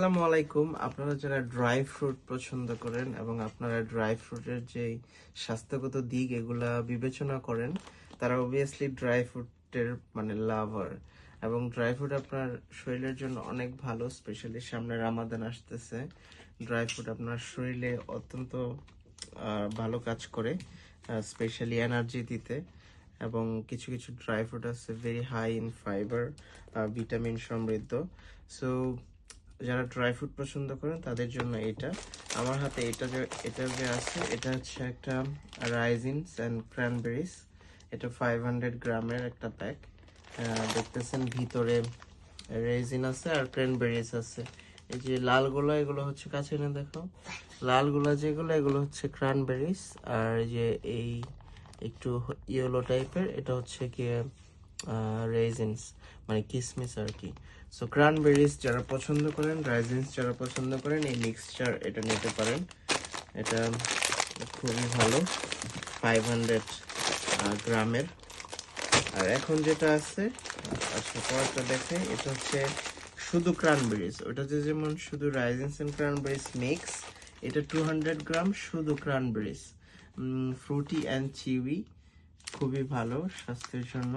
আসসালামু আলাইকুম। আপনারা যারা ড্রাই ফ্রুট পছন্দ করেন এবং আপনারা ড্রাই ফ্রুটের যে স্বাস্থ্যগত দিক এগুলা বিবেচনা করেন, তারা অবভিয়াসলি ড্রাই ফ্রুটের লাভার। এবং ড্রাই ফ্রুট আপনার শরীরের জন্য অনেক ভালো, স্পেশালি সামনে রামাদান আসতেছে। ড্রাই ফ্রুট আপনার শরীরে অত্যন্ত ভালো কাজ করে, স্পেশালি এনার্জি দিতে। এবং কিছু কিছু ড্রাই ফ্রুট আছে very high in fibre, vitamin সমৃদ্ধ। সো যারা ড্রাই ফ্রুট পছন্দ করেন তাদের জন্য এটা। আমার হাতে এটা যে আছে, এটা হচ্ছে একটা রাইজিনস অ্যান্ড ক্র্যানবেরিজ। এটা 500 গ্রামের একটা প্যাক। দেখতেছেন ভিতরে রেজিন আছে আর ক্র্যানবেরিজ আছে। এই যে লালগুলো, এগুলো হচ্ছে, কাছে এনে দেখো, লালগুলা যেগুলো এগুলো হচ্ছে ক্র্যানবেরিজ। আর যে এই একটু ইয়েলো টাইপের এটা হচ্ছে কি রেজিনস, মানে কিসমিস আর কি। সো ক্রানবেরিজ যারা পছন্দ করেন, রাইজিনস যারা পছন্দ করেন, এই মিক্সচার এটা নিতে পারেন। এটা খুবই ভালো, 500 গ্রামের। আর এখন যেটা আছে, আচ্ছা পরেরটা দেখে, এটা হচ্ছে শুধু ক্রানবেরিজ। ওটাতে যেমন শুধু রাইজিনস এন্ড ক্রানবেরিজ মিক্স, এটা 200 গ্রাম শুধু ক্রানবেরিজ, ফ্রুটি অ্যান্ড চিউই, খুবই ভালো স্বাস্থ্যের জন্য।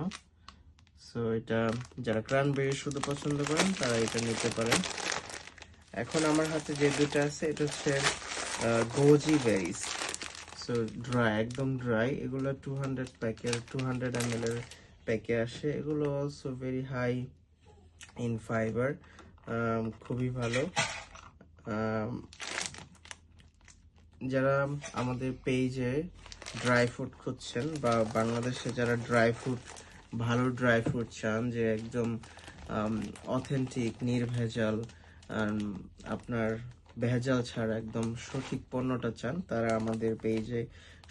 সো এটা যারা ক্রানবেরি শুধু পছন্দ করেন তারা এটা নিতে পারেন। এখন আমার হাতে যে দুটো আছে, এটা হচ্ছে গোজি বেরিজ। সো ড্রাই, একদম ড্রাই। এগুলো 200 প্যাকের, 200 ml এর প্যাকে আসে। এগুলো also very high in fibre, খুবই ভালো। যারা আমাদের পেজে ড্রাই ফ্রুট খুঁজছেন বা বাংলাদেশে যারা ড্রাই ফ্রুট, ভালো ড্রাই ফ্রুট চান, যে একদম অথেন্টিক, নির্ভেজাল, আপনার ভেজাল ছাড়া একদম সঠিক পণ্যটা চান, তারা আমাদের পেজে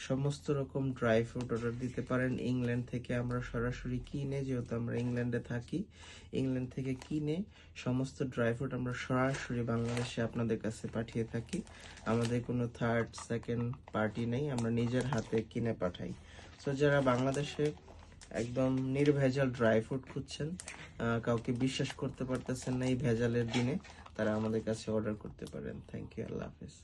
সমস্ত রকম ড্রাই ফ্রুট অর্ডার দিতে পারেন। ইংল্যান্ড থেকে আমরা সরাসরি কিনে, যেহেতু আমরা ইংল্যান্ডে থাকি, ইংল্যান্ড থেকে কিনে সমস্ত ড্রাই ফ্রুট আমরা সরাসরি বাংলাদেশে আপনাদের কাছে পাঠিয়ে থাকি। আমাদের কোনো থার্ড সেকেন্ড পার্টি নেই, আমরা নিজের হাতে কিনে পাঠাই। সো যারা বাংলাদেশে একদম নির্ভেজাল ড্রাই ফ্রুট খুঁজছেন, কাউকে বিশ্বাস করতে পারতেছেন না এই ভেজালের দিনে, তারা আমাদের কাছে অর্ডার করতে পারেন। থ্যাংক ইউ, আল্লাহ হাফেজ।